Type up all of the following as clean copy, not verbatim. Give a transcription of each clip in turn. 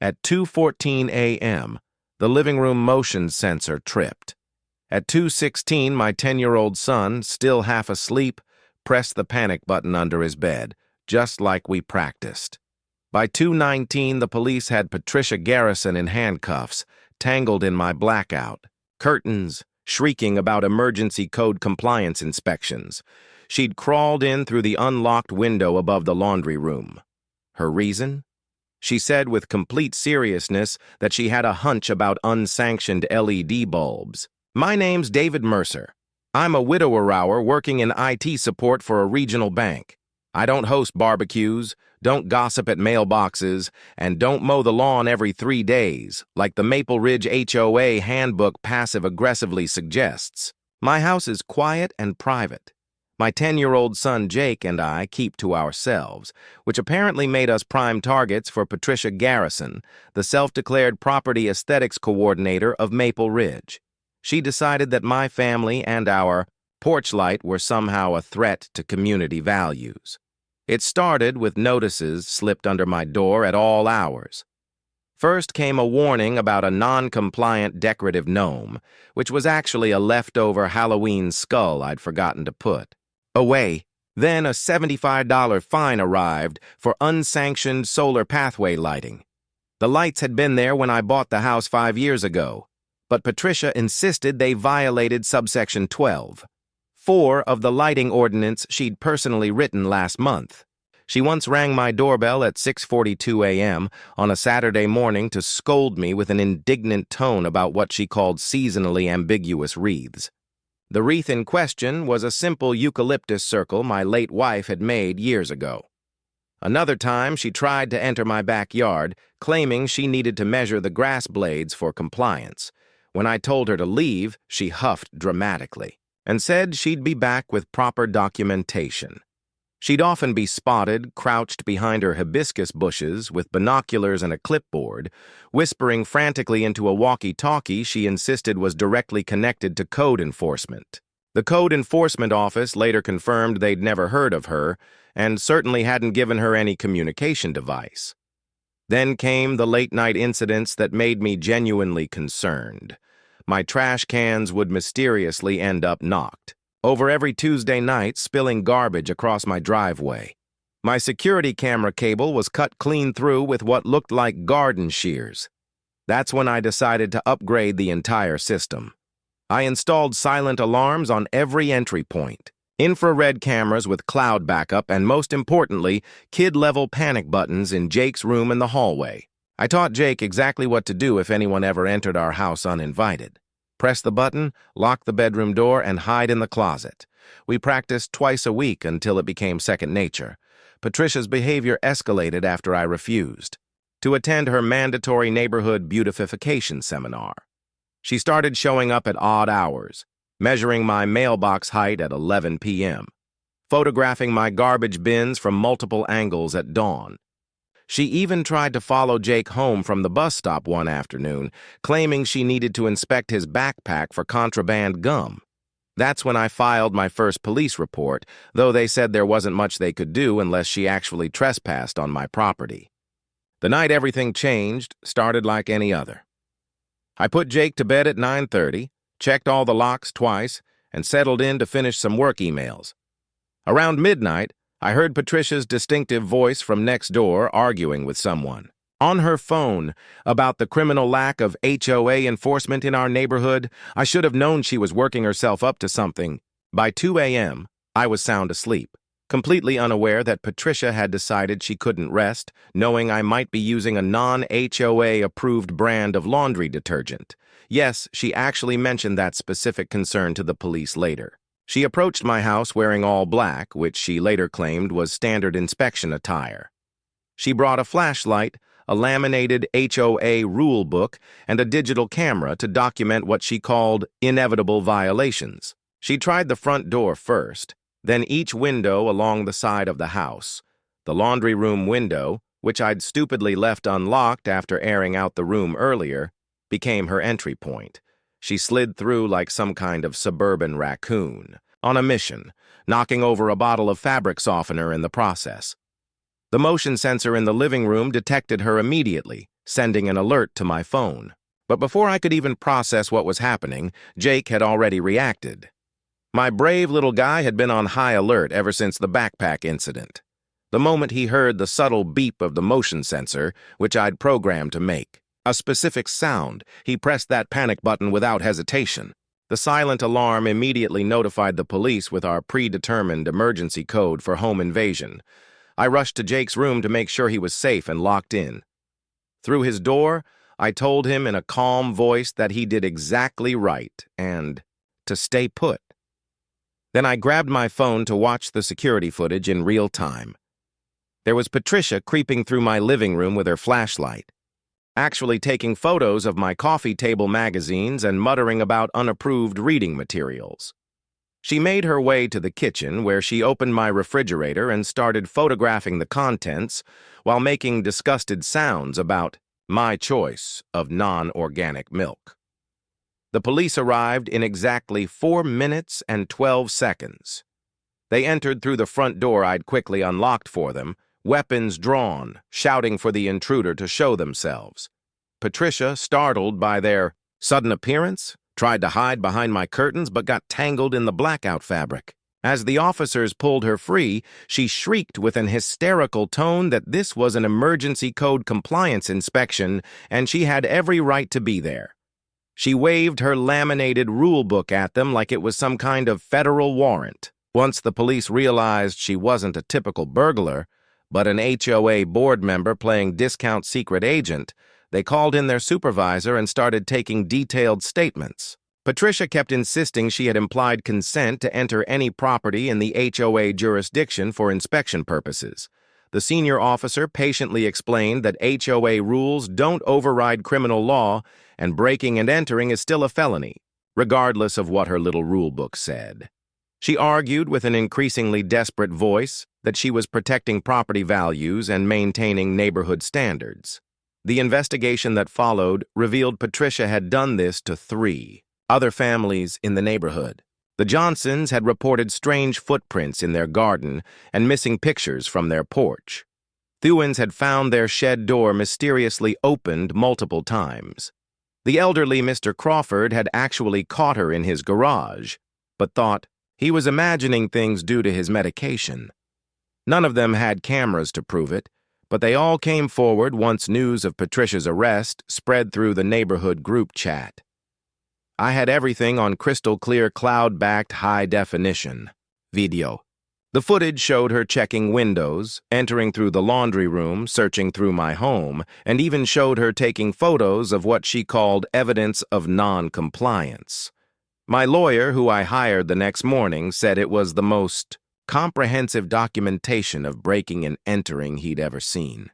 At 2:14 a.m., the living room motion sensor tripped. At 2:16, my 10-year-old son, still half asleep, pressed the panic button under his bed, just like we practiced. By 2:19, the police had Patricia Garrison in handcuffs, tangled in my blackout. Curtains, shrieking about emergency code compliance inspections. She'd crawled in through the unlocked window above the laundry room. Her reason? She said with complete seriousness that she had a hunch about unsanctioned LED bulbs. My name's David Mercer. I'm a widower working in IT support for a regional bank. I don't host barbecues, don't gossip at mailboxes, and don't mow the lawn every 3 days, like the Maple Ridge HOA handbook passive-aggressively suggests. My house is quiet and private. My 10-year-old son Jake and I keep to ourselves, which apparently made us prime targets for Patricia Garrison, the self-declared property aesthetics coordinator of Maple Ridge. She decided that my family and our porch light were somehow a threat to community values. It started with notices slipped under my door at all hours. First came a warning about a non-compliant decorative gnome, which was actually a leftover Halloween skull I'd forgotten to put away. Then a $75 fine arrived for unsanctioned solar pathway lighting. The lights had been there when I bought the house 5 years ago, but Patricia insisted they violated subsection 12. 4 of the lighting ordinance she'd personally written last month. She once rang my doorbell at 6:42 a.m. on a Saturday morning to scold me with an indignant tone about what she called seasonally ambiguous wreaths. The wreath in question was a simple eucalyptus circle my late wife had made years ago. Another time, she tried to enter my backyard, claiming she needed to measure the grass blades for compliance. When I told her to leave, she huffed dramatically and said she'd be back with proper documentation. She'd often be spotted, crouched behind her hibiscus bushes with binoculars and a clipboard, whispering frantically into a walkie-talkie she insisted was directly connected to code enforcement. The code enforcement office later confirmed they'd never heard of her and certainly hadn't given her any communication device. Then came the late-night incidents that made me genuinely concerned. My trash cans would mysteriously end up knocked over every Tuesday night, spilling garbage across my driveway. My security camera cable was cut clean through with what looked like garden shears. That's when I decided to upgrade the entire system. I installed silent alarms on every entry point, infrared cameras with cloud backup, and most importantly, kid-level panic buttons in Jake's room and the hallway. I taught Jake exactly what to do if anyone ever entered our house uninvited. Press the button, lock the bedroom door, and hide in the closet. We practiced twice a week until it became second nature. Patricia's behavior escalated after I refused to attend her mandatory neighborhood beautification seminar. She started showing up at odd hours, measuring my mailbox height at 11 p.m., photographing my garbage bins from multiple angles at dawn. She even tried to follow Jake home from the bus stop one afternoon, claiming she needed to inspect his backpack for contraband gum. That's when I filed my first police report, though they said there wasn't much they could do unless she actually trespassed on my property. The night everything changed started like any other. I put Jake to bed at 9:30, checked all the locks twice, and settled in to finish some work emails. Around midnight, I heard Patricia's distinctive voice from next door arguing with someone on her phone about the criminal lack of HOA enforcement in our neighborhood. I should have known she was working herself up to something. By 2 a.m., I was sound asleep, completely unaware that Patricia had decided she couldn't rest, knowing I might be using a non-HOA-approved brand of laundry detergent. Yes, she actually mentioned that specific concern to the police later. She approached my house wearing all black, which she later claimed was standard inspection attire. She brought a flashlight, a laminated HOA rule book, and a digital camera to document what she called inevitable violations. She tried the front door first, then each window along the side of the house. The laundry room window, which I'd stupidly left unlocked after airing out the room earlier, became her entry point. She slid through like some kind of suburban raccoon, on a mission, knocking over a bottle of fabric softener in the process. The motion sensor in the living room detected her immediately, sending an alert to my phone. But before I could even process what was happening, Jake had already reacted. My brave little guy had been on high alert ever since the backpack incident. The moment he heard the subtle beep of the motion sensor, which I'd programmed to make a specific sound, he pressed that panic button without hesitation. The silent alarm immediately notified the police with our predetermined emergency code for home invasion. I rushed to Jake's room to make sure he was safe and locked in. Through his door, I told him in a calm voice that he did exactly right and to stay put. Then I grabbed my phone to watch the security footage in real time. There was Patricia creeping through my living room with her flashlight, actually taking photos of my coffee table magazines and muttering about unapproved reading materials. She made her way to the kitchen, where she opened my refrigerator and started photographing the contents while making disgusted sounds about my choice of non-organic milk. The police arrived in exactly 4 minutes and 12 seconds. They entered through the front door I'd quickly unlocked for them, weapons drawn, shouting for the intruder to show themselves. Patricia, startled by their sudden appearance, tried to hide behind my curtains but got tangled in the blackout fabric. As the officers pulled her free, she shrieked with an hysterical tone that this was an emergency code compliance inspection and she had every right to be there. She waved her laminated rule book at them like it was some kind of federal warrant. Once the police realized she wasn't a typical burglar, but an HOA board member playing discount secret agent, they called in their supervisor and started taking detailed statements. Patricia kept insisting she had implied consent to enter any property in the HOA jurisdiction for inspection purposes. The senior officer patiently explained that HOA rules don't override criminal law and breaking and entering is still a felony, regardless of what her little rule book said. She argued with an increasingly desperate voice that she was protecting property values and maintaining neighborhood standards. The investigation that followed revealed Patricia had done this to 3 other families in the neighborhood. The Johnsons had reported strange footprints in their garden and missing pictures from their porch. Thewens had found their shed door mysteriously opened multiple times. The elderly Mr. Crawford had actually caught her in his garage, but thought he was imagining things due to his medication. None of them had cameras to prove it, but they all came forward once news of Patricia's arrest spread through the neighborhood group chat. I had everything on crystal-clear cloud-backed high-definition video. The footage showed her checking windows, entering through the laundry room, searching through my home, and even showed her taking photos of what she called evidence of non-compliance. My lawyer, who I hired the next morning, said it was the most comprehensive documentation of breaking and entering he'd ever seen.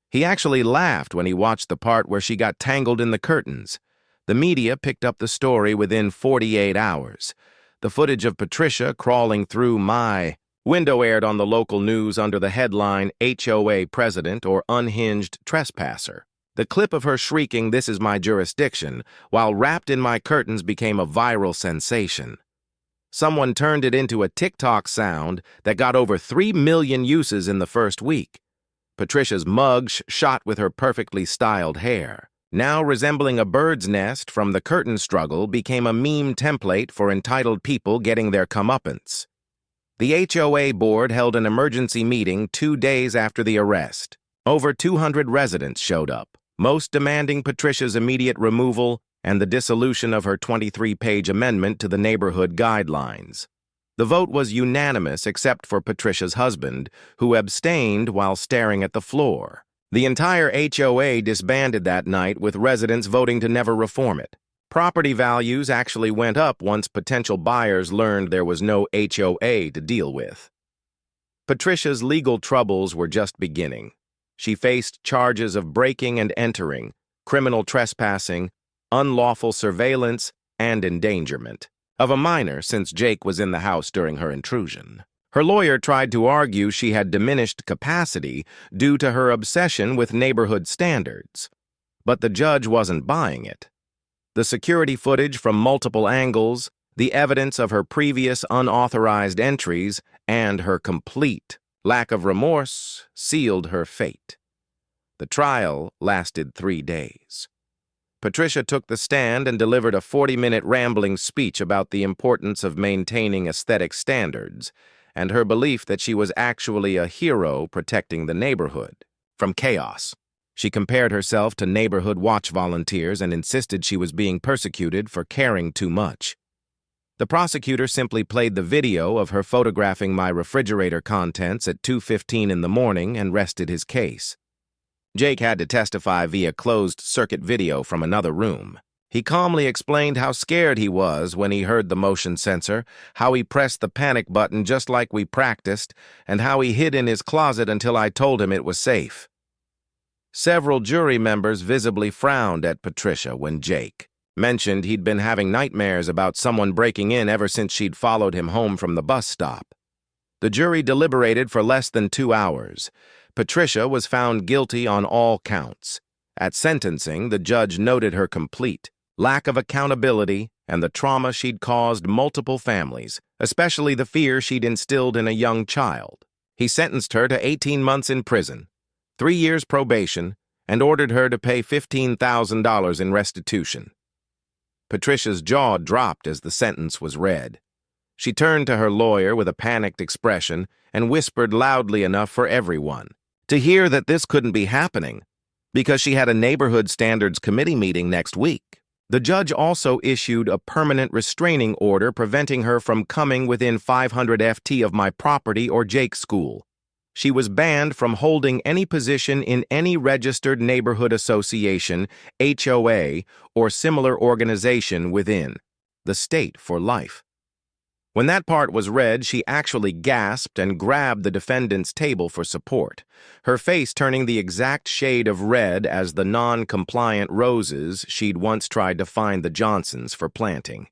He actually laughed when he watched the part where she got tangled in the curtains. The media picked up the story within 48 hours. The footage of Patricia crawling through my window aired on the local news under the headline HOA President or Unhinged Trespasser. The clip of her shrieking, "This is my jurisdiction," while wrapped in my curtains became a viral sensation. Someone turned it into a TikTok sound that got over 3 million uses in the first week. Patricia's mug shot with her perfectly styled hair, now resembling a bird's nest from the curtain struggle, became a meme template for entitled people getting their comeuppance. The HOA board held an emergency meeting 2 days after the arrest. Over 200 residents showed up, most demanding Patricia's immediate removal and the dissolution of her 23-page amendment to the neighborhood guidelines. The vote was unanimous except for Patricia's husband, who abstained while staring at the floor. The entire HOA disbanded that night, with residents voting to never reform it. Property values actually went up once potential buyers learned there was no HOA to deal with. Patricia's legal troubles were just beginning. She faced charges of breaking and entering, criminal trespassing, unlawful surveillance, and endangerment of a minor, since Jake was in the house during her intrusion. Her lawyer tried to argue she had diminished capacity due to her obsession with neighborhood standards, but the judge wasn't buying it. The security footage from multiple angles, the evidence of her previous unauthorized entries, and her complete lack of remorse sealed her fate. The trial lasted 3 days. Patricia took the stand and delivered a 40-minute rambling speech about the importance of maintaining aesthetic standards and her belief that she was actually a hero protecting the neighborhood from chaos. She compared herself to neighborhood watch volunteers and insisted she was being persecuted for caring too much. The prosecutor simply played the video of her photographing my refrigerator contents at 2:15 in the morning and rested his case. Jake had to testify via closed-circuit video from another room. He calmly explained how scared he was when he heard the motion sensor, how he pressed the panic button just like we practiced, and how he hid in his closet until I told him it was safe. Several jury members visibly frowned at Patricia when Jake mentioned he'd been having nightmares about someone breaking in ever since she'd followed him home from the bus stop. The jury deliberated for less than 2 hours. Patricia was found guilty on all counts. At sentencing, the judge noted her complete lack of accountability and the trauma she'd caused multiple families, especially the fear she'd instilled in a young child. He sentenced her to 18 months in prison, 3 years probation, and ordered her to pay $15,000 in restitution. Patricia's jaw dropped as the sentence was read. She turned to her lawyer with a panicked expression and whispered loudly enough for everyone to hear that this couldn't be happening because she had a neighborhood standards committee meeting next week. The judge also issued a permanent restraining order preventing her from coming within 500 FT of my property or Jake's school. She was banned from holding any position in any registered neighborhood association, HOA, or similar organization within the state for life. When that part was read, she actually gasped and grabbed the defendant's table for support, her face turning the exact shade of red as the non-compliant roses she'd once tried to fine the Johnsons for planting.